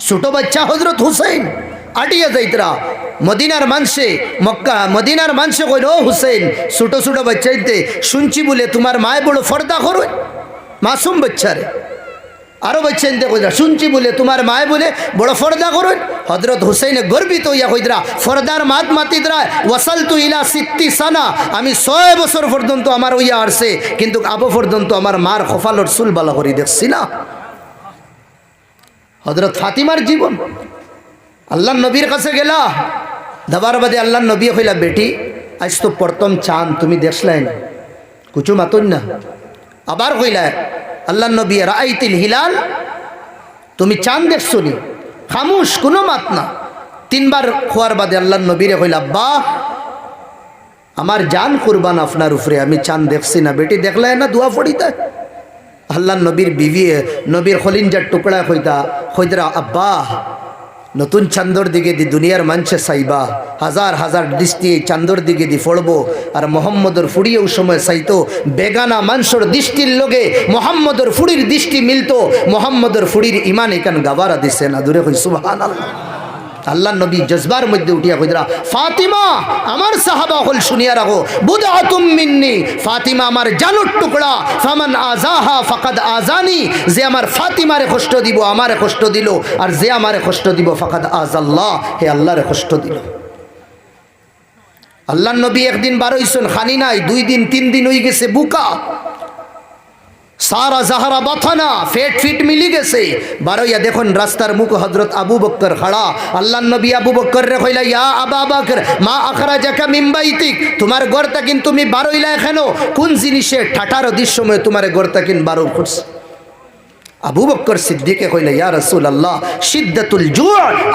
ছোট বাচ্চা হজরত হুসেন আটিয়া যাইতরা মদিনার মানুষে মক্কা মদিনার মানুষে কইল ও হুসেন ছোট ছোট বাচ্চাইতে শুনছি বলে তোমার মায় বড় ফর্দা করো মাসুম বাচ্চারে আরো বাচ্চাইতে কইরা শুনছি বলে তোমার মায় বলে বড় ফর্দা করো হজরত হুসেন গর্বিত হইয়া কইরা ফর্দার মাত মাতিদরা ওয়াসালতু ইলা 60 সানা আমি 6 বছর পর্যন্ত আমার হইয়া আসছে কিন্তু আবু পর্যন্ত আমার মার কপালর চুল বালা করে দেখছি না। হজরত ফাতিমার জীবন আল্লাহ নবীর কাছে গেলা দাবার বাদে আল্লাহ নবী কইলা বেটি আজ তো প্রথম চাঁদ তুমি দেখলাই না কুচু মাতুন না আবার কইলা আল্লাহ নবী রাআইতিল হিলাল তুমি চাঁদ দেখছো নি খামুশ কোনো মাত না তিনবার খোয়ার বাদে আল্লাহ নবীরে কইলা বাহ আমার জান কুরবান আপনার উপরে আমি চাঁদ দেখছি না বেটি দেখলাই না দোয়া পড়িতা আল্লাহ নবীর বিবি নবীর খলিঞ্জার টুকরা কইতা আব্বা নতুন চান্দর দিকে দি দুনিয়ার মানছে চাইবা হাজার হাজার দৃষ্টি চান্দর দিকে দি ফড়বো আর মোহাম্মদর ফুড়িয়েও সময় চাইতো বেগানা মানুষের দৃষ্টির লগে মোহাম্মদর ফুড়ির দৃষ্টি মিলতো মোহাম্মদর ফুড়ির ইমান এখান গাবারা দিছে না দূরে কই সুবহানাল্লাহ। আল্লাহ নবী জজবার মধ্যে উঠিয়া কইরা ফাতিমা আমার সাহাবা হল শুনিয়া রাখো বুদআতুম মিন্নি ফাতিমা আমার জানুর টুকরা ফামান আযাহা ফাকাদ আযানি যে আমার ফাতিমারে কষ্ট দিব আমারে কষ্ট দিল আর যে আমারে কষ্ট দিব ফাকাদ আযাল্লাহ হে আল্লাহরে কষ্ট দিল। আল্লাহ নবী একদিন বার হইছেন খানি নাই 2 দিন 3 দিন হই গেছে বুকা সারা জাহারা বাথানা ফেট ফিট মিলি গেছে বারোইয়া দেখুন রাস্তার মুখ হজরত আবু বকর খাড়া আল্লাহ নবী আবু বকর রে কইলা ইয়া আবা বকর মা আখরাজাকা মিন বাইতিক তোমার ঘরটা কিন্তু তুমি বারোইলা কেন কোন জিনিসে ঠাটার দৃশ্যময় তোমার ঘরটা কিন বারো করছে আবু বকর সিদ্দিকে কইলা ইয়া রাসূলুল্লাহ শিদ্দাতুল জু'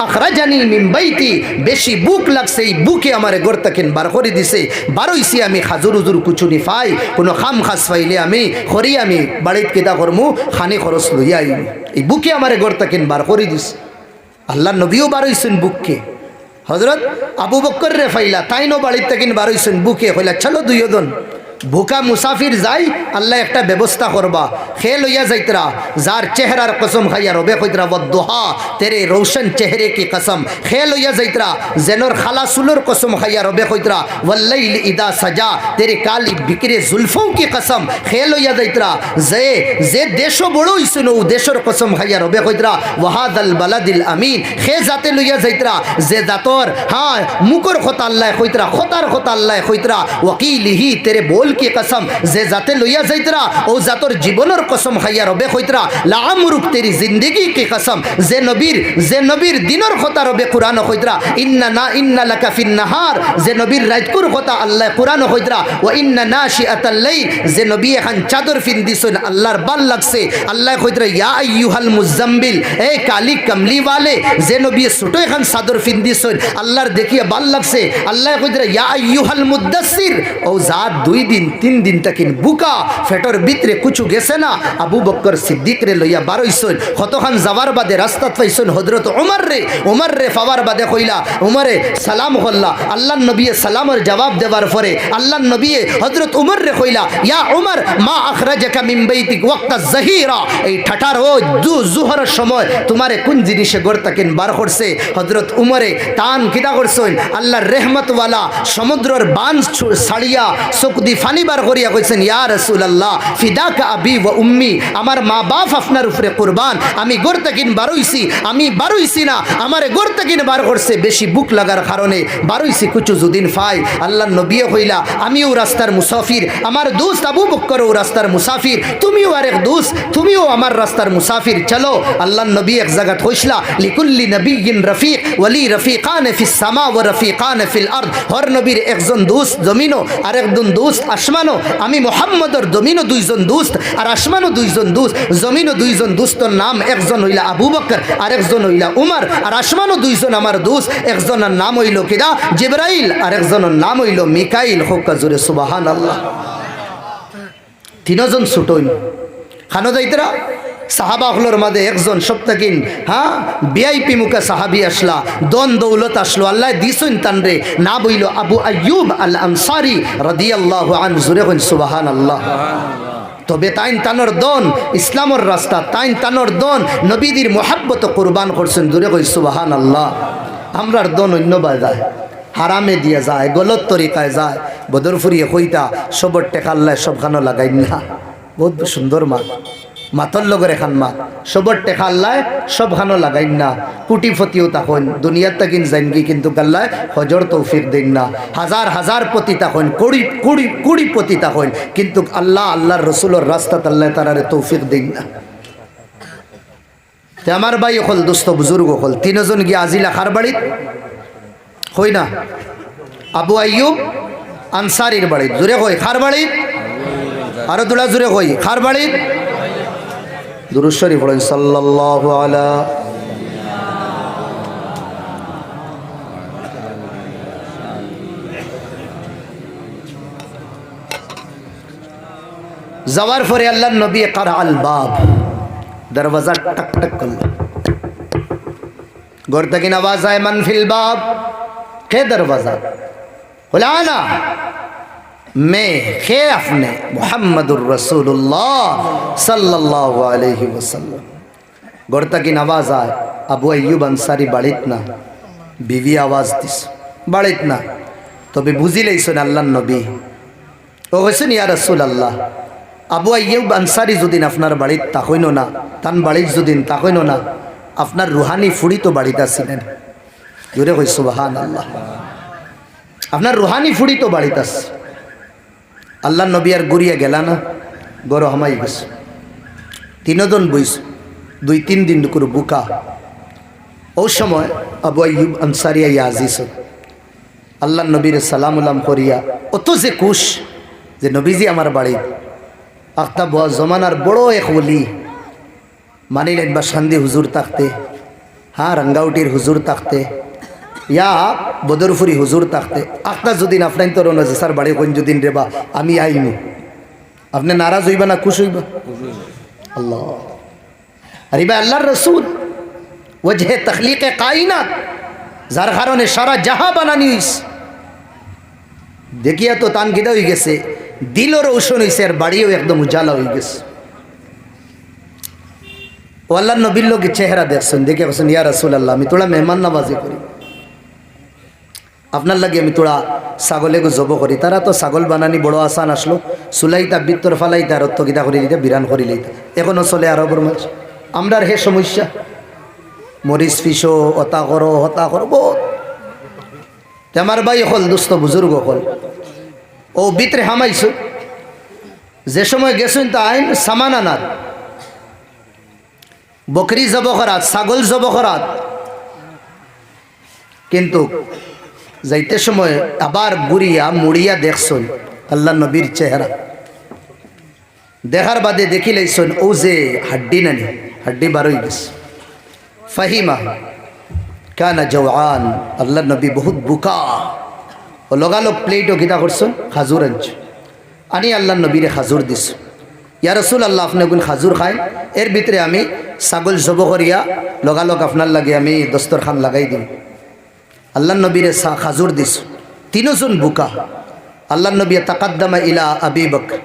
আখরাজানি মিন বাইতি বেশি বুক লাগছে এই বুকে আমারে ঘরটা কিন বার করে দিছে বারোইছি আমি খাজুর হুজুর কুচুনি পাই কোনো খাম খাস পাইলে আমি খরি আমি বাড়িত কিতা করমু খানি খরচ লইয়া আইম এই বুকে আমারে ঘরটা কিন বার করে দিছে আল্লাহ নবীও বারোইছেন বুককে হযরত আবু বকর রে ফাইলা তাইনো বাড়িতে কিন বারোইছেন বুকে কইলা চলো দুইজন ভুকা মুসাফির যাই আল্লাহ একটা ব্যবস্থা করবা খে লইয়া যাইতরা যার চেহারার কসম খাইয়া রবে কইতরা বদুহা তেরে রোশন চেহারে কি কসম খে লইয়া যাইতরা জেনর খালা সুলর কসম খাইয়া রবে কইতরা ওয়াল্লাইল ইদা সাজা তেরে কালি বিকরে জুলফোं কি কসম খে লইয়া যাইতরা যে দেশ বড় হইছে ও দেশর কসম খাইয়া রবে কইতরা ওয়াহাদাল বালাদিল আমিন খে জাতে লইয়া যাইতরা যে জাতর হ্যাঁ মুকর খতা আল্লাহ কইতরা খতার খতা আল্লাহ কইতরা ওয়াকিলিহি তেরে বল की कसम जे जाते लइया जाइतरा ओ जातर जीवनर कसम खाइया रबे खइतरा लामरुक तेरी जिंदगी की कसम जे नबीर दिनर खता रबे कुरान खइतरा इन्ना लका फिन नहार जे नबीर रातकुर खता अल्लाह कुरान खइतरा व इन्ना नाशिआताल लैल जे नबी खान चादर फिन दिसन अल्लाहर बाल लगसे अल्लाह खइतरा या अय्युहाल मुजम्मिल ए काली कमली वाले जे नबी सुटो खान चादर फिन दिसन अल्लाहर देखिए बाल लगसे अल्लाह खइतरा या अय्युहाल मुद्दस्सिर ओ जात 2 दिन 3 दिन तकिन बुका फेटर ভিতরে কিছু গেছে না আবু বকর সিদ্দিক রে লইয়া বারইছন কতখান যাওয়ার বাদে রাস্তাত পাইছন হযরত ওমর রে পাওয়ার বাদে কইলা ওমরে সালাম হল্লা আল্লাহর নবী সালামের জবাব দেবার পরে আল্লাহর নবী হযরত ওমর রে কইলা ইয়া ওমর মা আখরাজাকা মিন বাইতিক ওয়াক্ত যাহিরা এই ঠাটার ও জুহরের সময় তোমারে কোন জিনিসে গর্তাকিন বার করছে হযরত ওমরে তান কিদা করছন আল্লাহর রহমত ওয়ালা সমুদ্রের বান ছাড়িয়া চোখদি ফানি বার করিয়া কইছেন ইয়া রাসূলুল্লাহ ফিদাকা আবি ওয়া উম্মি আমার মা বাপ আপনার উপরে কুরবান আমি গর্তাকিন বারইছি না আমারে গর্তাকিন বার করছে বেশি বুক লাগার কারণে বারইছি কিছু যদিন ফাই আল্লাহর নবী কইলা আমিও রাস্তার মুসাফির আমার দোস্ত আবু বকর ও রাস্তার মুসাফির তুমিও আরেক দোস্ত তুমিও আমার রাস্তার মুসাফির চলো আল্লাহর নবী এক জায়গা কইছলা লিকুল্লি নবিয়িন রফিক ওয়ালি রফিকান ফিস সামা ওয়া রফিকান ফিল আরদ হর নবীর একজন দোস্ত জমিনও আরেকজন দোস্ত আসমানও আমি মুহাম্মদর জমিনও দুইজন দোস্ত আর আসমানও দুইজন দোস্ত জমিনও দুইজন দোস্তর নাম একজন হইলা আবু বকর আর একজন হইলা উমর আর আসমানও দুইজন আমার দোস্ত একজনের নাম হইল কিদা জিবরাইল আর একজনের নাম হইল মিকাইল হোক জোরে সুবহানাল্লাহ তিনজন ছুটইন খানো যাইতরা সাহাবা হলোর মাঝে একজন সপ্তাকিন হ্যাঁ ভিআইপি মুখা সাহাবি আসলা দন দৌলত আসলো আল্লাহ দিছুন তানরে না বইল আবু আইয়ুব আল আনসারি রাদিয়াল্লাহু আনহু জুরে কইন সুবহানাল্লাহ তবে তাইন তানোর দন ইসলামর রাস্তা তাইন তানোর দন নবীদের মোহাব্বত কোরবান করছেন। দূরে কই সুবহানাল্লাহ। আমরার দন অন্য বাজায় হারামে দিয়ে যায়, গলত তরিকায় যায়। বদরফুরিয়ে কইতা সবর টেকাল্লায় সবখানো লাগাই না। বহুত সুন্দর মা, মাতর লগর এখান মা সবর টেকাল্লায় সবখানো লাগাই না। কুটিপতিও তখন দুনিয়ার তাকিন জানগি, কিন্তু গাল্লায় হজর তৌফিক দিন না। হাজার হাজার পতি তখন কুড়িপতি তখন, কিন্তু আল্লাহর রসুলের রাস্তা আল্লাহ তারারে তৌফিক দিন না। আমার ভাই হল দোস্ত বুজুর্গ হল তিনজন গিয়ে আজিলা খার বাড়িত হই না আবু আইয়ুব আনসারির বাড়িত। জোরে কই খার বাড়িত, আরো দুলা জোরে কই খার বাড়িত। দুরূদ শরীফ পড়েন সাল্লাল্লাহু আলা। যাওয়ার পরে আল্লাহর নবী কারা আল বাব, দরওয়াজা টক টক করল। ঘর থেকে আওয়াজ আয় মান ফিল বাব, কে দরওয়াজা খোলা না? मैं खे अपने मुहम्मदुर रसूलुल्लाह सल्लल्लाहु अलैहि वसल्लम। गोरता की आवाज आए अबू अय्यूब अंसारी बाड़ित ना, बीवी आवाज दिस बाड़ित ना। तो भी बुझी लईसन अल्लाह नबी ओ हसन या रसूल अल्लाह। আবু আইয়ুব আনসারি যদিন আপনার বাড়িত তাকইনো না, তান বাড়িত যদিন তাকইনো না, আপনার রুহানি ফুড়ি তো বাড়িতে ছিলেন। জোরে কই সুবহানাল্লাহ। আপনার রুহানি ফুড়ি তো বাড়িতে আছে। আল্লাহ নবী আর গুড়িয়া গেলা না, গরো হামাই গেছে। তিনজন বইস 2-3 দিন করে বুকা। ও সময় আবু আইয়ুব আনসারি আজিজ আল্লাহ নবীর সালাম উলাম করিয়া অত যে কুশ যে নবীজি আমার বাড়ি আখতা বড় জমানার বড় এক ওলি মানিলেন বা শান্তি হুজুর থাকতে, হ্যাঁ রঙ্গাউটির হুজুর থাকতে, ইয়া বদরফুরি হুজুর থাকতে আখতা যদিন আপনার তোর যে স্যার বাড়ি কোন যদিন রেবা আমি আইনু, আপনি নারাজ হইবা না খুশ হইবা? আল্লাহ আরে ভাই আল্লাহর রসুল ওজহে তখলিকে কায়নাত, যার কারণে সারা জাহা বানানি হইস। দেখিয়া তো তান গিদা হয়ে গেছে, দিলও রৌশন হয়েছে আর বাড়িও একদম উজালা হয়ে গেছে। ও আল্লাহ নবীর লোকের চেহারা দেখছেন, দেখে বলছেন ইয়া রাসূলুল্লাহ আমি তোরা মেহমান নামাজি করি, আপনার লাগে আমি তোরা ছাগলে জব করি। তারা তো ছাগল বানানি বড় আসান আসলো, সুলাইতা বিত্তর ফালাইতা রত্ত গীতা করি দিতে বিরান করি লইতা, এখনো চলে আরবর মাছ। আমরার হে সমস্যা মরিচ ফিসো হতা করো হতা করো বহুত। আমার ভাই হল দুস্থ বুজুর্গ হল ও ভিতরে হামাইছো, যে সময় গেছেন তা আইন সামান আনার বকরি জব করাত ছাগল জব করাত, কিন্তু যাইতে সময় আবার বুড়িয়া মুড়িয়া দেখছেন আল্লাহ নবীর চেহারা। দেখার বাদে দেখি লাইছেন ও যে হাড্ডি নানি হাড্ডি বারোই গেছে। ফাহিমা কানা জওয়ান, আল্লাহ নবী বহুত বুকা। ও লগালগ প্লেটও গীতা করছেন খাজুর আনছ আনি আল্লাহ নবীরে খাজুর দিস। ইয়া রাসূল আল্লাহ আপনি কোন খাজুর খায়, এর ভিতরে আমি ছাগল জব করিয়া লগালগ আপনার লাগে আমি দস্তরখান লাগাই দিম। আল্লাহ নবীরে খাজুর দিস। তিনজন বুকা। আল্লাহ নবী তাকাদ্দামা ইলা আবি বকর,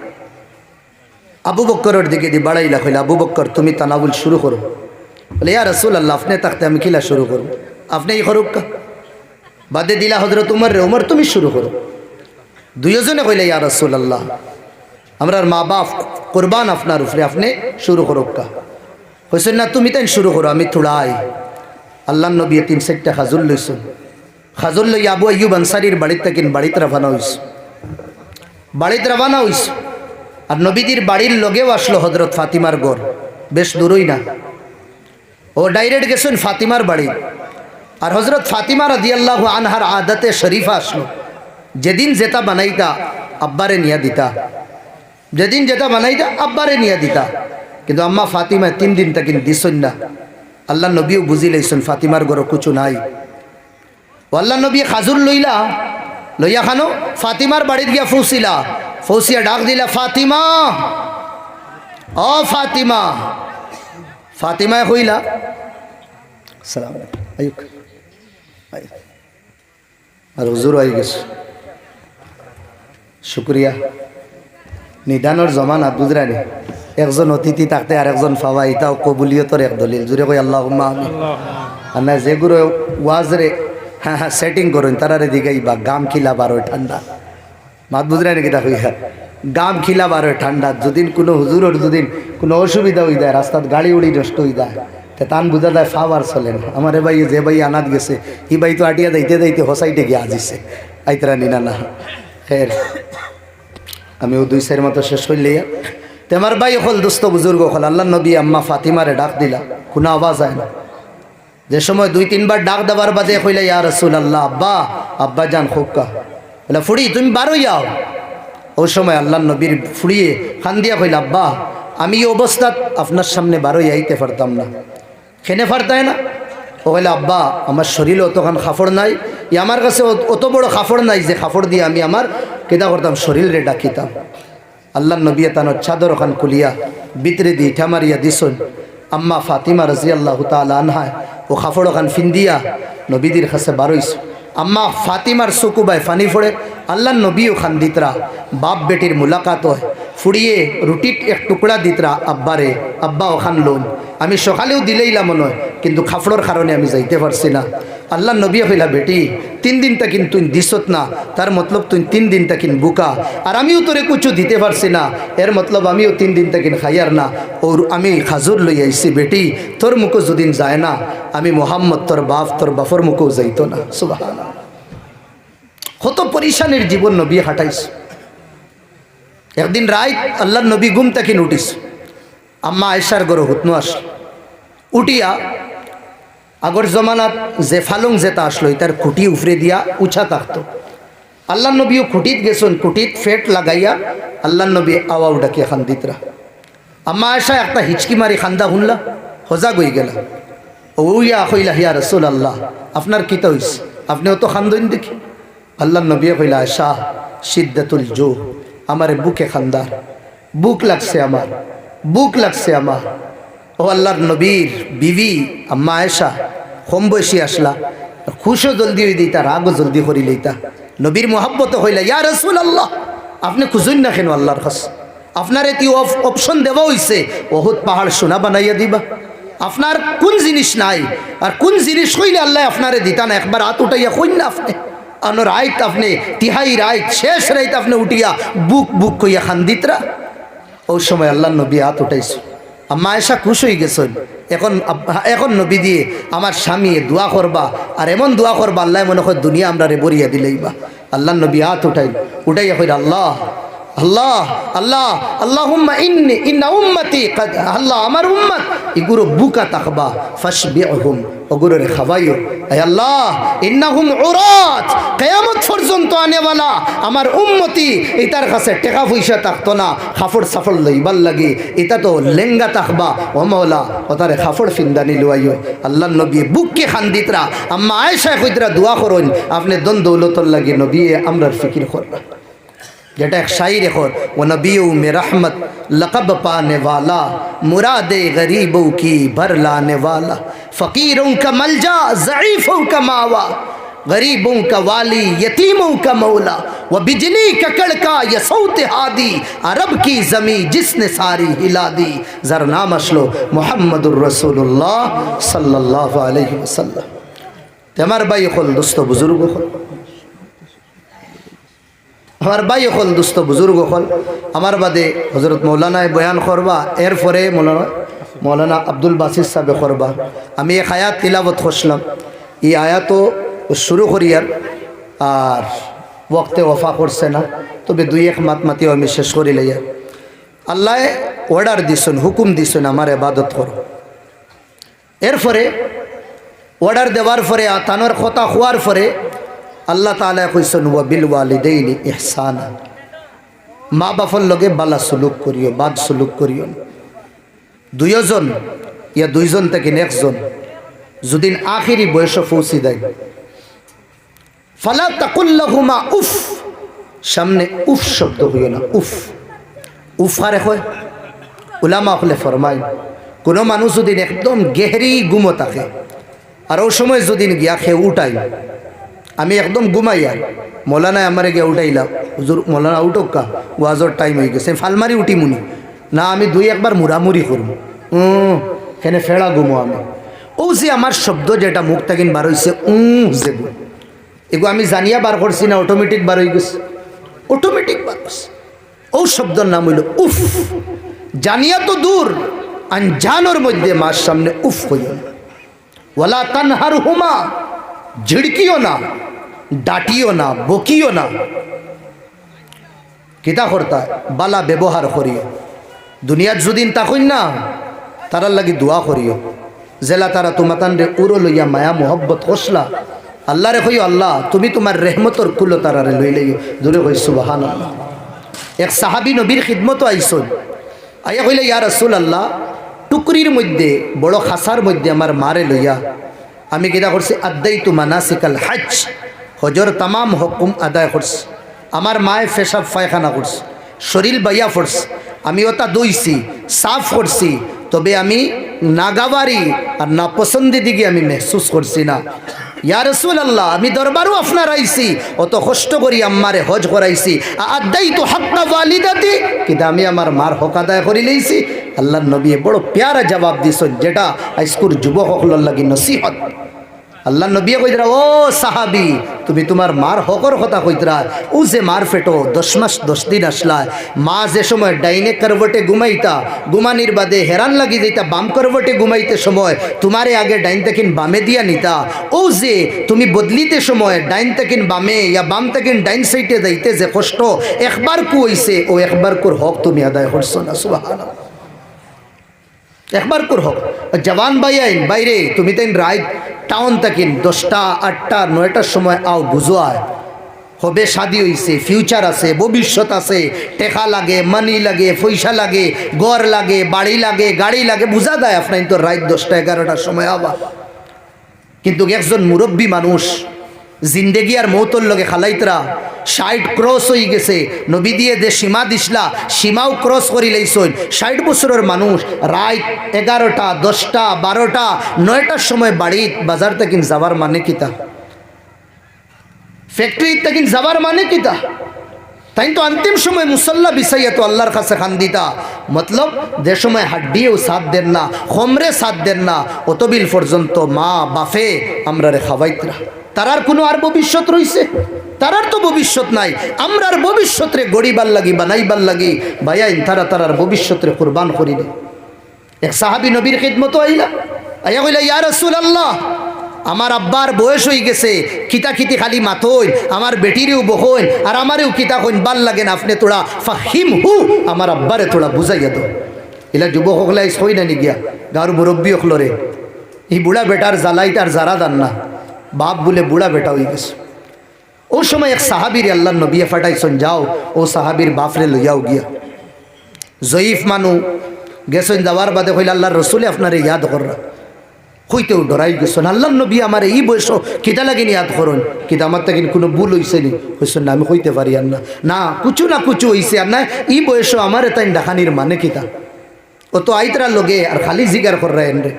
আবু বকরের দিকে দি বাড়াইলা কইলা আবু বকর তুমি তানাবুল শুরু করো। বলে ইয়া রাসূল আল্লাহ আপনি থাকতে আমি কিলা শুরু করব, আপনি করুক কা। বাদে দিলা হযরত উমর রে, উমর তুমি শুরু করো। দুইজনে কইলা ইয়া রাসূল আল্লাহ আমরার মা বাপ কুরবান আপনার উপরে, আপনি শুরু করুক কা। কইছেন না তুমি তাই শুরু করো আমি থোড়াই। আল্লাহ নবী 3-4টা খাজুর লইছেন। খাজুর লই আবু আইয়ুব আনসারির বাড়িতে থাকেন বাড়িতে রাভানা হইস, বাড়িতে রাভানা হইস। আর নবীজির বাড়ির লগেও আসলো হযরত ফাতিমার ঘর, বেশ দূরই না। ও ডাইরেক্ট গেছেন ফাতিমার বাড়ি। আর হযরত ফাতিমা রাদিয়াল্লাহু আনহার আদতে শরীফা আসলো, যেদিন যেটা বানাইতা আব্বারে নিয়া দিতা, যেদিন যেটা বানাইতা আব্বারে নিয়া দিতা। কিন্তু আম্মা ফাতিমা 3 দিন তাকিন দিছেন না। আল্লাহ নবীও বুঝি লাইছেন ফাতিমার ঘরে কিছু নাই। ও আল্লাহ নবী খাজুর লইলা লইয়া খানো ফাতিমার বাড়িতে গিয়া ফৌসিলা, ফৌসিয়া ডাক দিলা ফাতিমা ও ফাতিমা। ফাতিমায় হইলা সালাম আলাইকুম আর হুজুর হয়ে গেছে, শুক্রিয়া। নিদানোর জমানা বুঝরানি একজন অতিথি থাকতে আর একজন ফাওয়া এটাও কবুলিয়তর এক দলিল জুড়ে কই আল্লাহুম্মা আমিন আর না যেগুলো ওয়াজরে হ্যাঁ সেটিং করুন তারারে দিকেই বা গাম খিলা বারো ঠান্ডা মাত বুঝরানি কিতা হইয়া গাম খিলা বারো ঠান্ডা যদিন কোনো হুজুরের যদিন কোনো অসুবিধা হয়ে যায় রাস্তাত গাড়ি উড়ি নষ্ট হয়ে যায় তে তান বুঝা যায় ফাওয়ার চলে না আমার ভাই যে ভাই আনাত গেছে ই ভাই তো আটিয়া যাইতে যাইতে হসাইটে গিয়ে আজিছে আইতরা নিনা না খের আমি ও 2 মতো শেষ হইলিয়া তে আমার ভাই হল দোস্ত বুজুর্গ হল আল্লাহ নবী আম্মা ফাতিমারে ডাক দিলা কোনো আওয়াজ হয় না যে সময় 2-3 বার ডাক দেওয়ার বাদে কইলা ইয়া রাসূলুল্লাহ আব্বা আব্বা জান খুবকা বলে ফুড়ি তুমি বারো যাও ওই সময় আল্লাহ নবীর ফুড়িয়ে খান দিয়া কইলা আব্বা আমি এই অবস্থাত আপনার সামনে বারো যাইতে পারতাম না খেনে পারতায় না ও কইলা আব্বা আমার শরীরে অতখান খাফড় নাই আমার কাছে অত বড় খাফড় নাই যে খাফড় দিয়ে আমি আমার কেদা করতাম শরীরে ডাকিতাম আল্লাহ নবী তানোর চাদর খান কুলিয়া ভিতরে দিয়ে ঠামারিয়া দিছন আম্মা ফাতিমা রাদিয়াল্লাহু তাআলা আনহা ও খাফড় খান ফিন্দিয়া নবীদের কাছে বারোইস আম্মা ফাতিমার সুকুবায় ফানি ফোড়ে আল্লাহ নবীও খান দিতরা বাপ বেটির মুলাকাত হয় ফুড়িয়ে রুটির এক টুকরা দিতরা আব্বারে আব্বা ওখান লোন আমি সকালেও দিলেইলাম মনে হয় কিন্তু খাফড়োর কারণে আমি যাইতে পারছি না আল্লাহ নবী হইলা বেটি 3 দিন তাকিন তুই দিছত না তার মতলব তুই 3 দিন তাকিন বুকা আর আমিও তোরে কুচু দিতে পারছি না এর মতলব আমিও 3 দিন তাকিন খাইয়ার না ওর আমি খাজুর লই আইছি বেটি তোর মুখো যদিন যায় না আমি মোহাম্মদ তোর বাফর মুখেও যাইতো না সুবহানাল্লাহ কত পরিশানের জীবন নবী হাঁটাইস একদিন রাত আল্লাহ নবী ঘুম তাকিন উঠিস আম্মা আয়েশার গরো হুতনু আস উঠিয়া আগর জমানাত যে ফালং যেটা আসলো তার খুঁটি উফরে দিয়া উঁচা থাকতো আল্লাহ নবীও খুঁটিত গেছেন খুঁটিত ফেট লাগাইয়া আল্লাহ নবী আওয়া উঠাকে খান্দিতরা আম্মা আয়েশা একটা হিচকি মারি খান্দা শুনলা সজাগ হয়ে গেলা ওইয়া কইলা হিয়া রাসূলুল্লাহ আপনার কিতা হইছে আপনিও তো খান্দইন দেখি আল্লাহ নবী কইলা আয়েশা শিদ্দাতুল জো আমার বুকে খান্দার বুক লাগছে আমার ও আল্লাহর নবীর বিবি আম্মা আয়েশা কম বয়সী আসলা খুশও জলদি হয়ে দিতা রাগও জলদি করি লইতা নবীর মোহাব্বত হইলা ইয়া রাসূলুল্লাহ আপনি খুঁজুন না কেন আল্লাহর কাছে আপনার এটি অপশন দেওয়া হইছে ওহুদ পাহাড় সোনা বানাইয়া দিবা আপনার কোন জিনিস নাই আর কোন জিনিস হইলে আল্লাহ আপনারে দিতা না একবার হাত উঠাইয়া কইন না আপনি আনো রাইত আপনি তিহাই রাইত শেষ রাইত আপনি উঠিয়া বুক কইয়া খান্দিতরা ওই সময় আল্লাহ নবী হাত উঠাইছে আম্মা আয়েশা খুশ হয়ে গেছেন এখন নবী দিয়ে আমার স্বামী দোয়া করবা আর এমন দোয়া করবা আল্লাহ মনে হয় দুনিয়া আমরা রে বরিয়া দিলেইবা আল্লাহ নবী হাত উঠাইয়া কইরা আল্লাহ আল্লাহ আল্লাহ আল্লাহুম্মা ইন্না উম্মতি কদ আল্লাহ আমার উম্মত ইগুরো বুকা তাকবা ফাশবিহুম ওগুরোরে খাওয়াইও হে আল্লাহ ইন্নাহুম উরাত কিয়ামত পর্যন্ত আনেওয়ালা আমার উম্মতি এটার কাছে টাকা পয়সা থাকতো না খাফড় সাফড় লইবার লাগে এটা তো লেঙ্গা তাকবা ও মাওলা ওতারে খাফড় ফিন্দানি লইও আল্লাহ নবী বুককে খান্দিতরা আম্মা আয়েশা কইতরা দোয়া করুন আপনি দন দৌলতর লাগে নবী আমরার ফিকির করবা যেটা এক শায়র এখন ও নবীও মে রহমত লকব পানে वाला मुरादे गरीबों की भर लाने वाला फकीरों का मलजा ज़ईफों का मावा गरीबों का वाली यतीमों का मौला व बिजली का कड़का ये सौत हादी अरब की ज़मी जिसने सारी हिला दी ज़रा नाम असलो मुहम्मदुर रसूलुल्लाह सल्लल्लाहु अलैहि वसल्लम तमार भाई खोल दोस्तों बुजुर्ग खोल আমার ভাই হল দোস্ত বুজুর্গ হল আমার বাদে হজরত মৌলানায় বয়ান করবা এরপরে মৌলানা আব্দুল বাসির সাহেব করবা আমি এক আয়াত তিলাবত করছিলাম এই আয়াতও শুরু করিয়ার আর ওয়াক্তে ওফা করছে না তবে 2-1 মাতিও আমি শেষ করি লইয়া আল্লাহ অর্ডার দিছেন হুকুম দিছেন আমার ইবাদত করো এরপরে অর্ডার দেওয়ার পরে তানোর কথা হওয়ার পরে আল্লাহ তাআলা কইছেন ওয়া বিল ওয়ালিদাইনি ইহসানা মা বাপর লগে বালা সুলুক করিও বাদ সুলুক করিও দুইজন ইয়া দুইজন থেকে একজন যদি আখিরি বয়স পৌঁছে দেয় ফালা তাকুল লাহুমা উফ সামনে উফ শব্দ হইও না উফ আরে হয় উলামা হলে ফরমায় কোনো মানুষ যদি একদম গেহরি ঘুমো থাকে আর ওই সময় যদি গিয়া খেয়ে উঠায় আমি একদম ঘুমাই আর মৌলানায় আমারে গিয়ে উঠাইলাম, হুজুর মৌলানা উঠোক্কা ওয়াজর টাইম হয়ে গেছে, ফালমারি উঠি মুনি না, আমি দুই একবার মুড়ামুড়ি করব এখানে ফেড়া ঘুমো আমি। ও যে আমার শব্দ যেটা মুখ থাকেন বার হয়েছে যেব, এগো আমি জানিয়া বার করছি না, অটোমেটিক বার হয়ে গেছে, অটোমেটিক বার হচ্ছে। ও শব্দের নাম হইল উফ। জানিয়া তো দূর, আনজানোর মধ্যে মার সামনে উফ হইল না। ওয়ালা তানহার হুমা, ঝিড়কিও না, ডাটিও না, বকিও না। কিতা করতা বালা ব্যবহার করিও। দুনিয়ার যদিন তাকইন না তারার লাগি দোয়া করিও, জেলা তারা তোমাতান রে উড়ো লইয়া মায়া মোহব্বত কসলা, আল্লাহ রে কইও আল্লাহ তুমি তোমার রেহমতর কুলো তারারে লই লইও। দূরে কই সুবহানাল্লাহ। এক সাহাবী নবীর খিদমত আইসন, আইয়া কইলে ইয়া রাসূলুল্লাহ, টুকরির মধ্যে বড় খাসার মধ্যে আমার মারে লইয়া আমি কিতা করছি, আদাইতু মানাসিকাল হজ, হজর তামাম হুকুম আদায় করছি। আমার মায়ে পেশাব পায়খানা করছে, শরীর বাইয়া পড়ছে, আমি ওটা দইছি সাফ করছি, তবে আমি নাগাবারি আর না পছন্দি দিকে আমি মেহসুস করছি না। ইয়া রাসূলুল্লাহ, আমি দরবারও আপনার আইছি, অত কষ্ট করি আম্মারে হজ করাইছি, আদাইতু হাক্কা ওয়ালিদাতি, কিন্তু আমি আমার মার হক আদায় করি লইছি। আল্লাহর নবী বড় প্যারা জবাব দিছেন, যেটা আজকুর যুবক সকলের লাগি নসিহত। আল্লাহ নবী কইতরা, ও সাহাবি তুমি তোমার মার হকর কথা কইতরা, ও যে মার ফেটো 10 মাস 10 দিন আসলা, মা যে সময় ডাইনে করবটে ঘুমাইতা, ঘুমানির বাদে হেরান লাগি যাইতা বাম করবটে ঘুমাইতে সময় তোমারে আগে ডাইন তেকিন বামে দিয়া নিতা, ও যে তুমি বদলিতে সময় ডাইন তেকিন বামে ইয়া বাম তেকিন ডাইন সাইডে যাইতে যে কষ্ট একবার কু হইছে, ও একবার কোর হক তুমি আদায় করছো না। সুবহানাল্লাহ, একবার কোর হক। জওয়ান ভাই আইন বাইরে তুমি তাইন রাইট টাউন থাকেন 10টা 8টা 9টার সময় আও বুঝো আয় হবে, শাদি হইছে, ফিউচার আছে, ভবিষ্যৎ আছে, টেকা লাগে, মানি লাগে, পয়সা লাগে, ঘর লাগে, বাড়ি লাগে, গাড়ি লাগে, বুঝা দেয় আপনার তো রাত 10টা 11টার সময় আবার। কিন্তু একজন মুরব্বী মানুষ জিন্দেগি আর মৌতর লগে খালাইতরা 60 ক্রস হয়ে গেছে, নবী দিয়ে যে সীমা দিসলা সীমাও ক্রস করি লাইছই। 60 বছরের মানুষ রাত 11টা 10টা 12টা 9টার সময় বাড়ি বাজার থেকে যাবার মানে কিতা, ফ্যাক্টরি থেকে যাবার মানে কিতা, তাই তো অন্তিম সময় মুসল্লা বিছাইয়া তো আল্লাহর কাছে খান দিতা। মতলব যে সময় হাড্ডিও সাথ দেন না, খমরে সাথ দেন না, অতবিল পর্যন্ত মা বাফে আমরা রে খাওয়াইতরা। তারার কোনো আর ভবিষ্যৎ রইছে? তারার তো ভবিষ্যৎ নাই। আমরার ভবিষ্যৎ রে গড়িবার লাগি বানাইবার লাগি ভাইয়াইন তারার ভবিষ্যৎ রে কুরবান করি দে। এক সাহাবী নবীর খিদমত আইলা, আইয়া কইলা ইয়া রাসূলুল্লাহ, আমার আব্বার বয়স হয়ে গেছে, কিতা কিতি খালি মাথইন, আমার বেটিরেও বহইন আর আমারেও কিতা কইন ভাল লাগে না, আপনি তোরা ফাহিম হু আমার আব্বারে তোরা বুঝাইয়া দো। এলা যুবক হকলা সই না নি গিয়া গাঁর মুরব্বী হকলরে এই বুড়া বেটার জ্বালাই তার যারা দান না, বাপ বলে বুড়া বেটা হয়ে গেছে। ও সময় এক সাহাবির আল্লাহ নবী ফাটাইছেন, যাও ও সাহাবির বাপরে লইয়াও গিয়া। জয়ীফ মানু গেছেন, যাওয়ার বাদে হইলে আল্লাহর রসুলে আপনারে ইয়াদ কররা, হইতেও ডরাই গেছেন। আল্লাহ নবী আমার এই বয়স কিতা লাগিনি ইয়াদ করুন, কিন্তু আমার তাকে কোনো ভুল হয়েছে নি? হয়েছেন না, আমি হইতে পারি আর না কুচু না কুচু হয়েছে আর না, এই বয়স আমার তাই ডাকানির মানে কিতা? ও তো আইতরা লগে আর খালি জিগার কর রে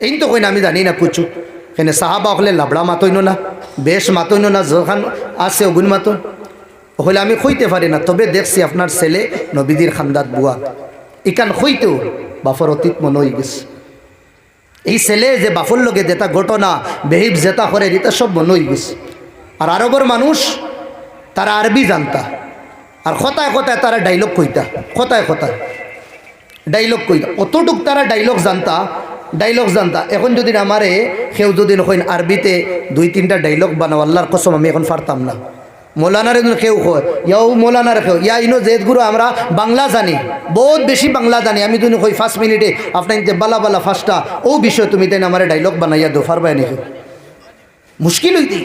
এই তো কই না আমি জানি না কুচু। এখানে সাহাবা হলে লাবড়া মাতইন না, বেশ মাতইন না, যখন আছে অগুন মাতন হলে আমি হইতে পারি না। তবে দেখছি আপনার ছেলে নবীদের খান্দাত বুয়া ইকান হইতেও বাফর অতীত মনে হয়ে গেছে। এই ছেলে যে বাফর লগে যেটা ঘটনা বেহিব যেটা করে এটা সব মনে হয়ে গেছে। আর আরবর মানুষ তারা আরবি জানতা, আর কথায় কথায় তারা ডাইলগ কইতা, কথায় কথায় ডাইলগ কইতা, অতটুক তারা ডাইলগ জানতা। এখন যদি আমারে কেউ যদি নকইন আরবিতে 2-3টা ডাইলগ বানাও, আল্লাহর কসম আমি এখন পারতাম না। মৌলানার কেউ কয় ইয়াও মৌলানার কেউ ইয়া ইনো জেদ গুরু আমরা বাংলা জানি, বহুত বেশি বাংলা জানি, আমি তুমি কই 5 মিনিটে আপনার বালা বালা ফার্স্টটা ও বিষয় তুমি তাই আমার ডাইলগ বানাইয়া দো পারবাই নাকি? মুশকিল হইতি।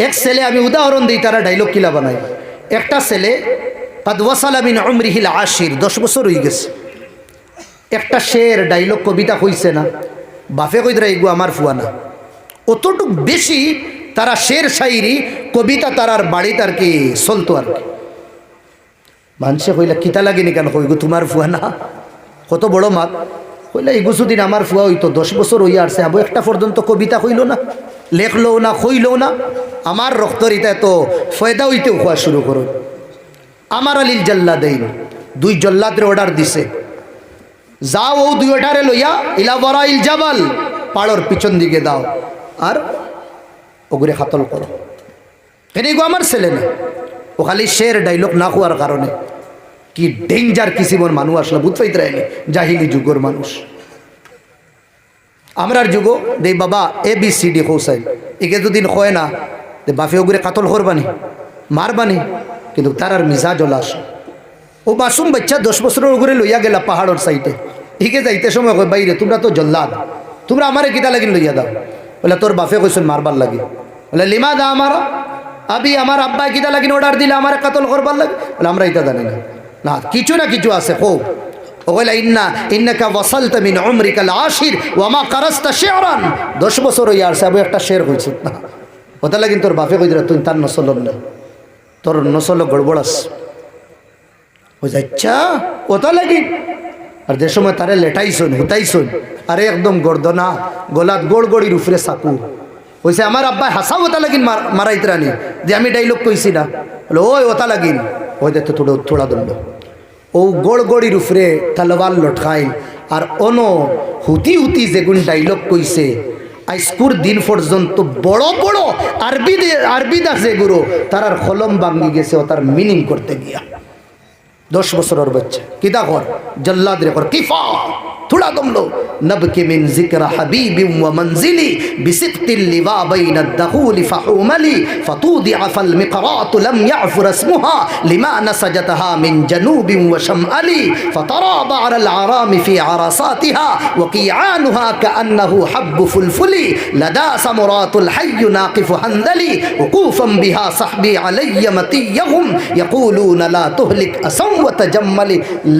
এক ছেলে আমি উদাহরণ দিই, তারা ডাইলগ কিলা বানাই। একটা ছেলে কাদ ওয়াসালা মিন উমরিহিল আশির, 10 বছর হয়ে গেছে। একটা শের ডাইলগ কবিতা কইছে না, বাপে কইতরা এগু আমার ফুয়া না, অতটুক বেশি তারা শের শাইরি কবিতা তারার বাড়িতে আর কি চলতো আর কি। মানুষে কইলা কিতা লাগেনি কেন, কইগু তোমার ফুয়া না, কত বড় মাত। কইলা এগুছুদিন আমার ফুয়া হইতো, 10 বছর হইয়া আসছে, আবু একটা পর্যন্ত কবিতা কইল না। লেখলও না খইলও না আমার রক্তরিতা তো ফয়দা হইতেও খোয়া শুরু করো। আমার আলিল জল্লাদাইন দুই জল্লাদের অর্ডার দিছে, যাও ও দুই অর্ডারে লইয়া ইলা বরাইল জাবাল পাড়র পিছন দিকে দাও আর ওগুরে খাতল করো। কেন গো আমার ছেলে না, ও খালি শের ডাইলগ না হওয়ার কারণে কি ডেঞ্জার কিসিমর মানুষ আসলে বুঝতে পাইতে জাহিলি যুগর মানুষ। আমরার যুগ দে বাবা ABCD হোসাইল একে দুদিন হয় না বাফে ওগুরে কাতল করবানি মারবানি, কিন্তু তার আর মিজাজ ওলা আসে। ও মাসুম বাচ্চা 10 বছরের ওগুরে লইয়া গেলা পাহাড়ের সাইডে, ইকে যাইতে সময় কয় বাইরে তোমরা তো জল্লাদ, তোমরা আমারে কিতা লাগিন লইয়া দাও। বলে তোর বাফে কইছেন মারবার লাগে। বলে লিমা দা আমার আবি আমার আব্বা কিতা লাগিন অর্ডার দিলে আমার কাতল করবার লাগে। বলে আমরা এটা জানি না, না কিছু না কিছু আছে খুব। ও বলে ইন্নাকা ওয়াসালতা মিন উমরিকা আল-আশির ওয়া মা কারাসতা শি'রান, 10 বছর হইয়া আসছে আবু একটা শের কইছ না। ওটা লাগিন তোর বাপে কই দিলা তুই তার নসল না, তোর নসল গড়বড় আছে। ও আচ্ছা ওটা লাগিন আর যে সময় তারে লেটাইছন হুতাইছন আরে একদম গর্দনা গলাত গড়গড়ির উপরে চাকু হয়েছে। আমার আব্বা হাসা ওটা লাগিন মারাইতরানি যে আমি ডাইলগ কইছি না। বলে ওই ওটা লাগিন ওই দেখতে থোড়া দণ্ড ও গড়গড়ির উপরে তালওয়ার লটকাই আর অনো হুতি হুতি যেগুন ডাইলগ কইছে আইস্কুর দিন পর্যন্ত বড় বড় আরবিদা যেগুলো তার আর কলম ভাঙ্গি গেছে ও তার মিনিং করতে গিয়া। 10 বছরের বাচ্চা কিতা কর জল্লাদ রে কর কিফা থোড়া দমলো নবকি মিন যিকরা হাবিবি ওয়া মনজিলি বিসিফতিল লিওয়া বাইনা আদ-দুখুল ফাহুমালি ফাতুদিআ ফাল মিকরাত লাম ইয়াফুর ইসমুহা লিমা নাসাজাতাহা মিন জানুবি ওয়া শামআলি ফাতারাবা আলাল আরামি ফি আরাসাতিহা ওয়া কিয়ানুহা কাআন্নাহু হাব্বু ফুলফুলি লাদা সামরাতুল হায়্য নাকিফু হানদালি ওকুফাম বিহা সাহবি আলাইয়া মাতিয়াহুম ইয়াকুলুনা লা তুহলিক আসাম ওয়া তাজাম্মালি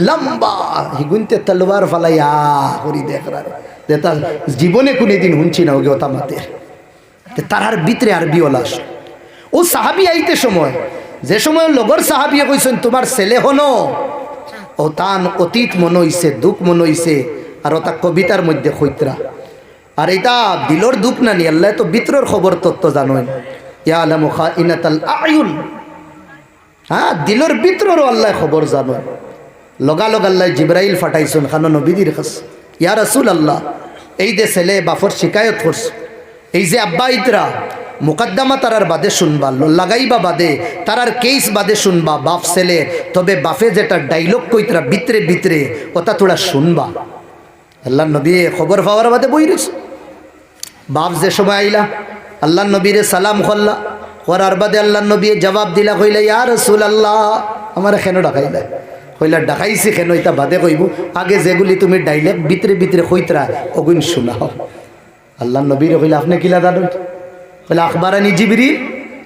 লম্বা হিগুনতে তলোয়ার ফালাইয়া করি দেখরার দেতা জীবনে কোনদিন হুনছি না ওকে ওটা মাতের তারার ভিতরে আরবি ওলাস। ও সাহাবী আইতে সময় যে সময় লগর সাহাবিয়ে কইছেন তোমার ছেলে হনো ও তান অতীত মনে হইছে দুঃখ মনে হইছে আর ওটা কবিতার মধ্যে কইতরা আর এটা দিলর দুঃখ না নি আল্লাহ তো ভিতরের খবর তত্ত্ব জানেন ইয়ালামু খাইনাতাল আয়ুন। হ্যাঁ দিলর ভিতরের আল্লাহ খবর জানেন। লগালগ আল্লাহ জিব্রাইল ফাটাইছেন খানো নবীদের কাছে ইয়া রাসূলুল্লাহ এই যে ছেলে বাফর শিকায়ত করছে এই যে আব্বা ইতরা মুকদ্দমা তারার বাদে শুনবা লাগাইবা বাদে তারার কেস বাদে শুনবা বাপ ছেলে, তবে বাপে যেটা ডাইলগ কইতরা ভিতরে ভিতরে ওটা তোরা শুনবা। আল্লাহ নবী খবর পাওয়ার বাদে বই রয়েছে। বাপ যে সময় আইলা আল্লাহ নবীরে সালাম করলা করার বাদে আল্লাহ নবী জবাব দিলা কইলা ইয়া রাসূলুল্লাহ আমার কেন ডাকাইলা কইলা ডাকাইছি কেন এটা বাদে কইব, আগে যেগুলি তুমি ডাইলেক ভিতরে ভিতরে কইতরা ওগুন শোনাও। আল্লাহ নবীরে কইলা আপনি কিলা জানেন? কইলা আখবারানি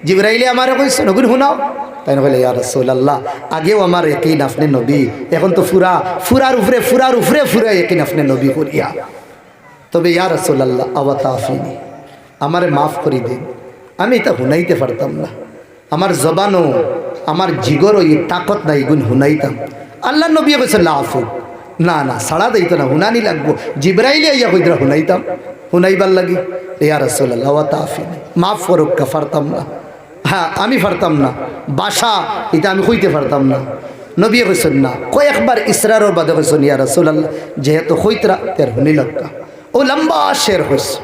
জিবরাইলে আমারে কইছেন ওগুন শোনাও। তাই না কইলা ইয়া রাসূলুল্লাহ আগেও আমার ইয়াকিন আপনি নবী, এখন তো ফুরার উপরে ইয়াকিন আপনি নবী করিয়া, তবে ইয়া রাসূলুল্লাহ আওয়াতাফিনি আমারে মাফ করি দিন, আমি এটা শুনাইতে পারতাম না, আমার জবানও আমার জিগরও এই তাকত নাই গুণ শুনাইতাম। আল্লাহ নবী কইছে লাফু না না সাড়া দিত না শুনানি লাগবো। জিব্রাইলে ইয়া কইতরা শুনাইতাম শুনাইবার লাগি ইয়া রাসূলুল্লাহ ওয়া তাফিনি মাফ করুক পারতাম না। হ্যাঁ আমি পারতাম না, বাসা এটা আমি কইতে পারতাম না। নবী কইছেন না কয়েকবার ইসরারর বাদে কইছেন ইয়া রাসূলুল্লাহ যেহেতু কইতরা তের শুনি লাগতা। ও লম্বা শের হইছে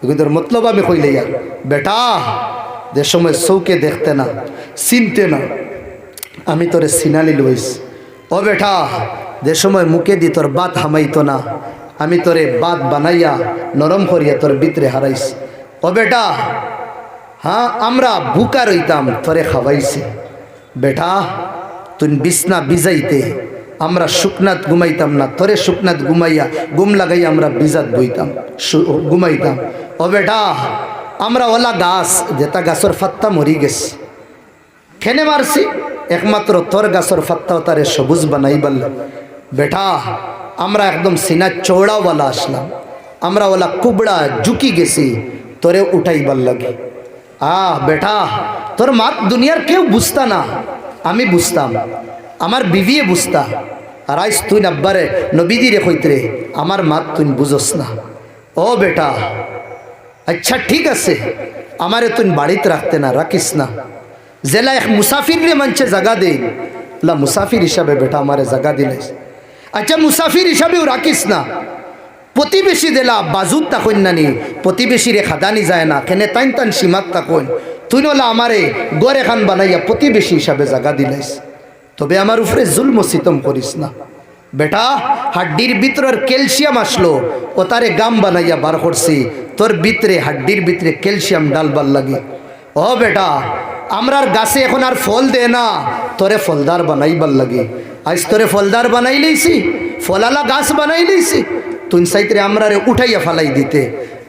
কিন্তু মতলব আমি কইলে ইয়ার বেটা যে সময় চৌকে দেখতে না চিনতে না আমি তোরে সিনালি লইস। ও বেটা যে সময় মুখে দি তোর বাত হামাইতো না আমি তোরে বাত বানাইয়া নরম করিয়া তোর ভিতরে হারাইস। ও বেটা হ্যাঁ আমরা ভুকা রইতাম তোরে খাওয়াইছি। বেটা তুই বিছনা বিজাইতে আমরা শুকনাত ঘুমাইতাম না, তোরে শুকনাত ঘুমাইয়া ঘুম লাগাইয়া আমরা বিজাত বইতাম ঘুমাইতাম। ও বেটা আমরা ওলা গাছ যেটা গাছের ফাত্তা মরি গেছে খেনে মারছি একমাত্র তোর গাছের ফাত্তাও তারে সবুজ বানাই বলল। বেটা আমরা একদম সিনা চৌড়াওয়ালা আসলাম, আমরা ওলা কুবড়া ঝুঁকি গেছি তোরে উঠাইবার লাগে। বেটা তোর মাত দুনিয়ার কেউ বুঝতা না, আমি বুঝতাম, আমার বিবিয়ে বুঝতা, আর আইস তুই নবীদিরে কইতরে আমার মাত তুই বুঝস না। ও বেটা আচ্ছা ঠিক আছে, আমারে তুই বাড়িতে রাখতে না, রাখিস না, জেলা এক মুসাফির রে মঞ্চে জায়গা দে, মুসাফির হিসাবে বেটা আমারে জায়গা দিলে। আচ্ছা মুসাফির হিসাবেও রাখিস না, প্রতিবেশী দিলা বাজুত তখন নানি, প্রতিবেশীরে খাদানি যায় না, কেনে তাইন তান সীমাত তখন তুই নলা আমারে গড়ে খান বানাইয়া প্রতিবেশী হিসাবে জায়গা দিলাইস, তবে আমার উপরে জুলম সিতম করিস না। বেটা হাড্ডির ভিতরের ক্যালসিয়াম আসলো, ও তারে গাম বানাইয়া বার করছি, তোর ভিতরে হাড্ডির ভিতরে ক্যালসিয়াম ডালবার লাগে। ও বেটা আমরার গাছে এখন আর ফল দে না, তোরে ফলদার বানাইবার লাগে। আজ তোরে ফলদার বানাই লইছি, ফলালা গাছ বানাই লইছি, তুই সাইতরে আমরারে উঠাইয়া ফালাই দিতে।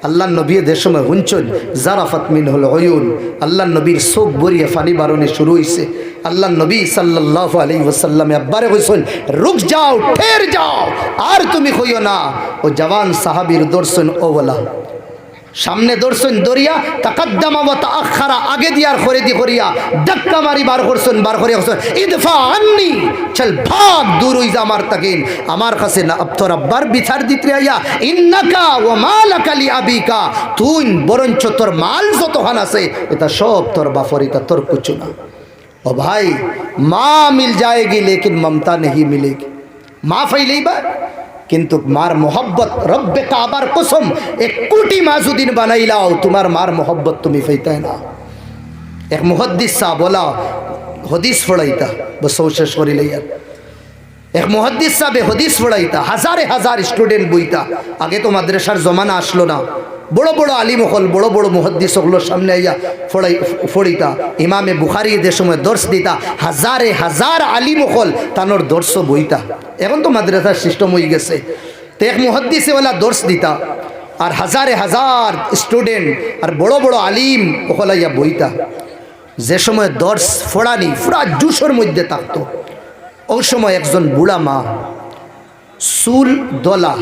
আল্লাহ নবী এদের সময় হুঞ্চন জারাফাত মিন হল অয়ুন, আল্লাহ নবীর চোখ বরিয়ে ফানি বারণে শুরু হয়েছে। আল্লাহ নবী সাল্লাল্লাহু আলাইহি ওয়াসাল্লামে আব্বারে কইছেন রুক যাও, ঠের যাও, আর তুমি কইও না। ও জওয়ান সাহাবীর দর্শন ওওয়ালা সামনে দর্শন দরিয়া তাকাদ্দামা ওয়া তাআখারা, আগে দিয়ার খরেদি করিয়া ধাক্কা মারি বার করছেন, বার করে করছেন ইদফা আন্নি, চল ভাগ দূর হই যা আমার তাকিন, আমার কাছে না আব তোর আব্বার বিচার দিতে আইয়া, ইন্নাকা ওয়া মালাকা লি আবিকা, তুই বরঞ্চ তোর মাল যতখান আছে এটা সব তোর বাপর, এটা তোর কিছু না। ও ভাই মা মিল যায়গি লেকিন মমতা नहीं मिलेगी, মা ফাইলেইবা কিন্তু মার মোহব্বত রব্বে কাবার কসম 1 কোটি মা যদি বানাইলাও তোমার মার মোহব্বত তুমি পাইতাই না। এক মুহাদ্দিস সাহেব বলা হদিস পড়াইতা, বস শেষ করি লইয়া, এক মুহাদ্দিস সাহেব হদিস পড়াইতা, হাজারে হাজার স্টুডেন্ট বইতা। আগে তো মাদ্রাসার জমানা আসলো না, বড় বড় আলিম হল, বড় বড় মুহাদ্দিস হলোর সামনে আইয়া ফড়াইতা। ইমামে বুখারী যে সময় দর্শ দিতা, হাজারে হাজার আলিম হল তানোর দর্শ বইতা। এখন তো মাদ্রাসার সিস্টেম হয়ে গেছে, তো এক মুহাদ্দিসে ওলা দর্শ দিতা, আর হাজারে হাজার স্টুডেন্ট আর বড় বড় আলিম ওখানে আইয়া বইতা। যে সময় দর্শ ফড়ানি পুরা জুসের মধ্যে থাকতো, ওই সময় একজন বুড়া মা চুল দলা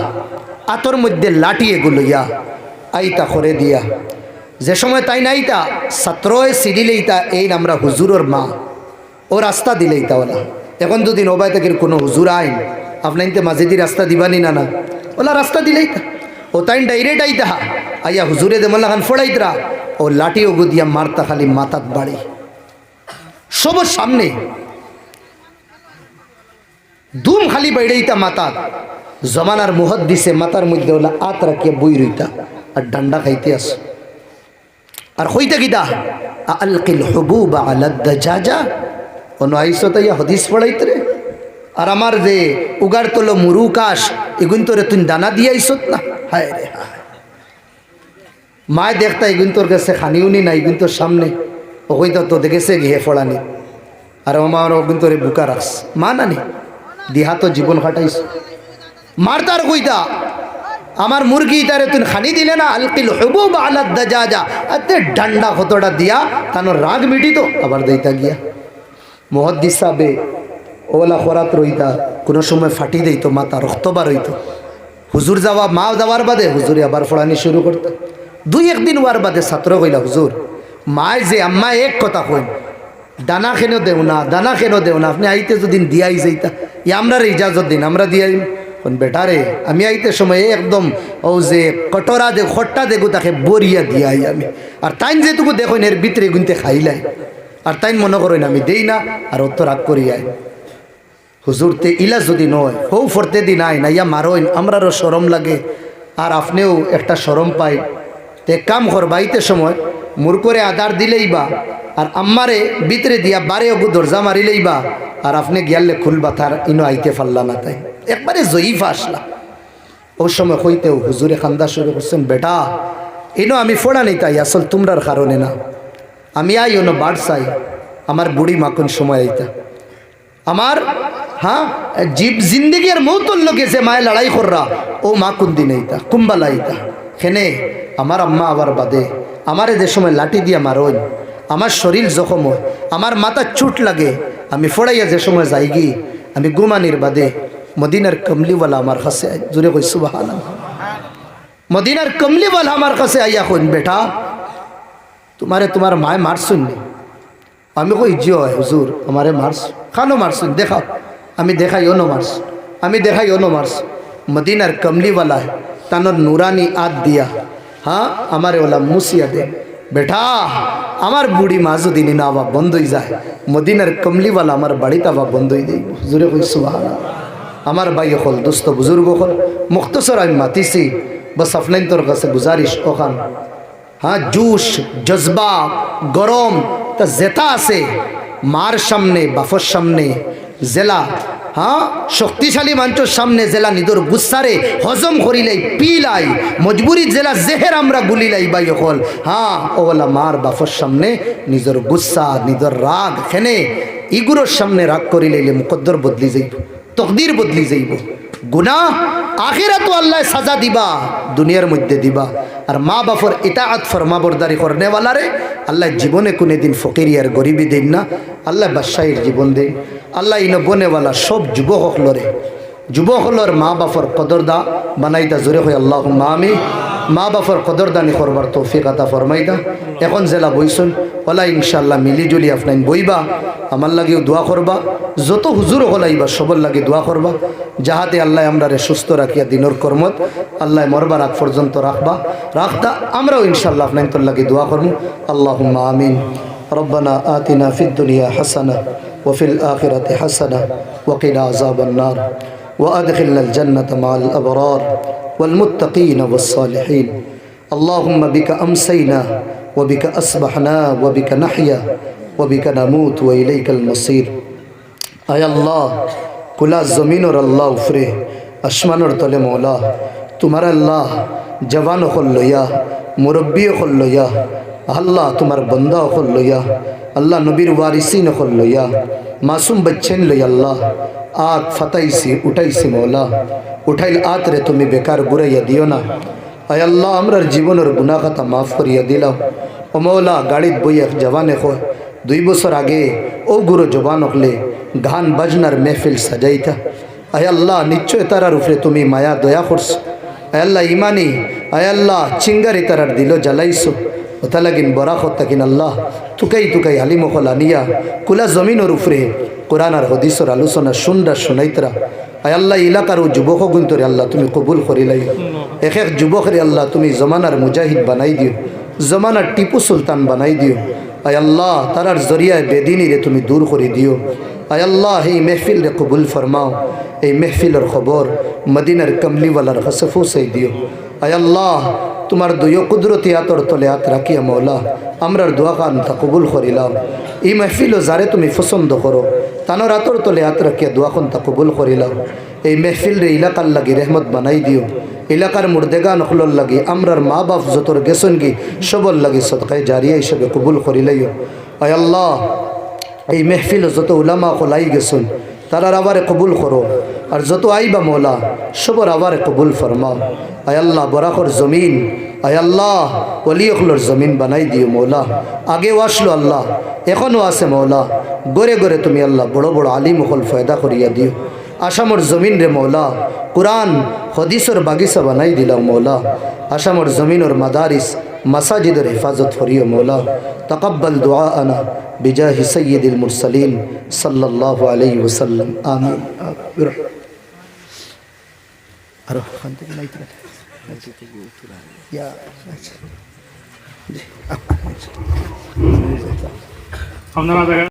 আতর মধ্যে লাঠি এগুলো ইয়া আইতা করে দিয়া, যে সময় তাই নাইতা ছাত্রয় সিডিলেইতা, এই আমরা হুজুরের মা, ও রাস্তা দিলেইতা ওলা। এখন দুদিন ওবাই থেকে কোনো হুজুর আইন আপনাইতে মাঝেদি রাস্তা দিবানি না, না ওলা রাস্তা দিলেইতা, ও তাই ডাইরেক্ট আইতা আইয়া হুজুরে দে মোল্লা খান ফোড়াইতরা, ও লাঠি ওগু দিয়া মারতা খালি মাথাত বাড়ি সবার সামনে, দুম খালি বাইড়াইতা মাথাত। জমানার মুহাদ্দিসে মাথার মধ্যে ওলা আত রাখিয়া বই রইতা আর ডান্ডা খাইতে আস, আর হইতা গিতা আলকিল হুবুবা আলা দাজাজা, অন্য আইসো তাইয়া হদিস পড়াইতে রে, আর আমার যে উগার তোলো মুরুকাশ এগুন তোরে তুই দানা দিয়ে আইসত না। হায় রে হায়, মায় দেখতা এগুন তোর কাছে খানিউনি না, এগুন তোর সামনে ও হইতা তো দেখেছে গিয়ে ফড়ানি, আর আমার ওগুন তোরে বুকা রাস মা নানি দিহা তো জীবন কাটাইস মারতার কইতা আমার মুরগি তারে তুই খানি দিলে না, আলকিল হুবুব আলা দাজাজা, আতে ডান্ডা কতটা দিয়া তানোর রাগ মিটিত, আবার দেইতা গিয়া। মুহাদ্দিস সাহেবে ওলা খরাত রইতা, কোনো সময় ফাটি দিত, মাথা রক্ত বার হইতো। হুজুর যাওয়া মা যাওয়ার বাদে হুজুরে আবার ফড়ানি শুরু করতে। 2-1 দিন হওয়ার বাদে ছাত্র কইলা হুজুর মায় যে আম্মা এক কথা কইন, দানা কেন দেও না, দানা কেন দেও না, আপনি আইতে যদি দিয়াই যাইতা, আমরা ইজাজত দিন আমরা দিয়াই। বেটারে আমি আইতে সময় একদম ও যে কটরা দে খট্টা দেখো তাকে বরিয়া দিয়াই আমি, আর তাইন যেটুকু দেখুন এর ভিতরে গুনতে খাইলাই, আর তাইন মনে করেন আমি দেই না, আর অত রাগ করিয়াই। হুজুর তে ইলা যদি নয় হৌ ফরতে দিন আই না ইয়া মারোইন, আমরারও শরম লাগে আর আপনিও একটা শরম পাই। তে কাম করবাইতে সময় মুর করে আদার দিলেই বা, আর আম্মারে ভিতরে দিয়া বারে ওগু দরজা মারিলেই বা, আর আপনি গিয়ালে খুলবা তার ইনো আইতে পারলা না, তাই একবারে জয়ীফা আসলা। ওই সময় হইতেও হুজুরে খান্দা শুরু করছেন, বেটা ইনো আমি ফোড়া নেই তাই আসল তোমরার কারণে না, আমি আই অন্য বাড় চাই, আমার বুড়ি মা কোন সময় আইতা আমার হ্যাঁ জীব জিন্দগি আর মৌতর লোকে যে মায়ে লড়াই কররা, ও মা কোন দিন আইতা কুম্বালা আইতা খেনে আমার আম্মা আবার বাদে আমারে যে সময় লাঠি দিয়া মারোন, আমার শরীর জখম হয়, আমার মাথা চুট লাগে, আমি ফোড়াইয়া যে সময় যাইগি, আমি গুমানির বাদে মদিনার কমলিওয়ালা আমার কাছে আই, জোরে কই সুবহানাল্লাহ, মদিনার কমলিওয়ালা আমার কাছে আইয়া কইন, বেটা তোমারে তোমার মায় মারছুন নি? আমি কই জিও হুজুর আমারে মারছ, খানো মারছুন দেখাও, আমি দেখাই অন্য মারছ, আমি দেখাই অন্য মারছ। মদিনার কমলিওয়ালা তানোর নুরানি আত দিয়া হ্যাঁ আমারে ওলা মুসিয়া দে বেটা আমার বুড়ি মা যদি না আবা বন্ধ হয়ে যায় মদিনার কমলিওয়ালা আমার বাড়িতে আবা বন্ধ হয়ে দেব জোরে কই সুবহানাল্লাহ আমার ভাই হল দোস্ত বুজুর্গ হল মুখতসর আমি মাতিছি বস আপনার তোর কাছে গুজারিশ ওখান হ্যাঁ জুস জজবা গরম তা জেতা আছে মার সামনে বাফর সামনে জেলা হ্যাঁ শক্তিশালী মানুষের সামনে জেলা নিদর গুসারে হজম করিলাই পিলাই মজবুরি জেলা জেহের আমরা গুলিলাই বাই হল হ্যাঁ ওলা মার বাফর সামনে নিজের গুসা নিজের রাগ খেনে ইগুলোর সামনে রাগ করিলাইলে মুকদ্দর বদলি যাইব তকদির বদলি যাইব গুনাহ আখিরাত আল্লাহ সাজা দিবা দুনিয়ার মধ্যে দিবা আর মা বাপর ইতাআত ফরমাবরদারি করনেওয়ালারে আল্লাহ জীবনে কোনে দিন ফকিরি আর গরিবি দেন না আল্লাহ বাদশাহীর জীবন দেন আল্লাহ ইন বনেওয়ালা সব যুবক হলরে যুবক হলর মা বাপর কদরদা বানাইতা জোরে হয় আল্লাহুম্মা আমিন মা বাপর কদরদানি করবার তৌফিক আতা ফরমাইদা এখন জেলা বইছুন ওলা ইনশাআল্লাহ মিলিজুলি আপনার বইবা আমার লাগেও দোয়া করবা যত হুজুর হলাইবা সবর লাগে দোয়া করবা যাহাতে আল্লাহ আমরা সুস্থ রাখিয়া দিনর কর্মত আল্লাহ মরবার আগ পর্যন্ত রাখতা আমরাও ইনশাআল্লাহ আপনার তোর লাগে দোয়া করবো আল্লাহুম্মা আমিন ربنا آتنا في الدنيا حسنة وفي الآخرة حسنة وقنا عذاب النار وأدخلنا الجنة مع الأبرار والمتقين والصالحين اللهم بك أمسينا وبك أصبحنا وبك نحيا وبك نموت وإليك المصير أي الله كلا زمين اور اللہ افرے আসমান اور তলে مولا تمہارا اللہ جوان خل لیا مربی خل لیا আল্লাহ তোমার বন্দা হল লইয়া আল্লাহ নবীর ওয়ারিসিন হল লইয়া মাসুম বচ্চেন লই আল্লাহ আত ফাতাইছি উঠাইছি মৌলা উঠাইল আত রে তুমি বেকার গুরাইয়া দিও না আয় আল্লাহ আমরার জীবনের গুনাহ খাতা মাফ করিয়া দিলাও ও মৌলা গাড়িত বই এক জওয়ানে কয় 2 বছর আগে ও গুরু জবান হলে গান বাজনার মেহফিল সাজাইতা আয় আল্লাহ নিশ্চয় তারার উপরে তুমি মায়া দয়া করছো আয় আল্লাহ ইমানি আয় আল্লাহ চিঙ্গারি তারার দিল জ্বালাইছো ওটা লাগিন বরাখত তাকিন আল্লাহ তুকাই আলিমকল আনিয়া কুলা জমিনের উপরে কোরআন আর হদিসর আলোচনা শুনাইতরা আয় আল্লাহ এলাকার ও যুবক গুন্তরে আল্লাহ তুমি কবুল করিলাই এক এক যুবকরে আল্লাহ তুমি জমানার মুজাহিদ বানাই দিও জমানার টিপু সুলতান বানাই দিও আয় আল্লাহ তারার জরিয়ায় বেদিনী রে তুমি দূর করে দিও আয় আল্লাহ এই মেহফিল রে কবুল ফরমাও এই মেহফিলের খবর মদিনার কমলিওয়ালার কাছে পৌঁছাই দিও আয় আল্লাহ তোমার দুয়ো কুদরতি আতর তলে হাত রাখিয়া মৌলা আমরার দোয়া কান তা কবুল করিলাম এই মেহফিলও যারে তুমি পছন্দ করো তানোর আতর তলে হাত রাখিয়া দোয়া কান তা কবুল করিলাম এই মেহফিল রে এলাকার লাগি রহমত বানাই দিও এলাকার মুর্দেগা নখলর লাগি আমরার মা বাপ যতর গেছন গি সবর লাগি সদকায় জারিয়া হিসেবে কবুল করিলাইও আয় আল্লাহ এই মেহফিল যত উলামা খোলাই গেছুন তারার আবারে কবুল করো আর যত আইবা মৌলা সবর আবারে কবুল ফরমাও আয় আল্লাহ বরাকর জমিন আয় আল্লাহ অলিয়খলর জমিন বানাই দিও মৌলা আগেও আসলো আল্লাহ এখনও আছে মৌলা গড়ে গড়ে তুমি আল্লাহ বড় বড় আলিম হল ফয়দা করিয়া দিও আসামর জমিন রে মৌলা কুরআন হদিসর বাগিচা বানাই দিলাম মৌলা আসামর জমিনর মাদারিস মাসাজিদের হেফাজত করিও মৌলা তাকাব্বাল দুআআনা বিজাহি সাইয়্যিদিল মুরসালিন সাল্লাল্লাহু আলাইহি ওয়াসাল্লাম আমিন আরো খান্তে নাই তো ইয়া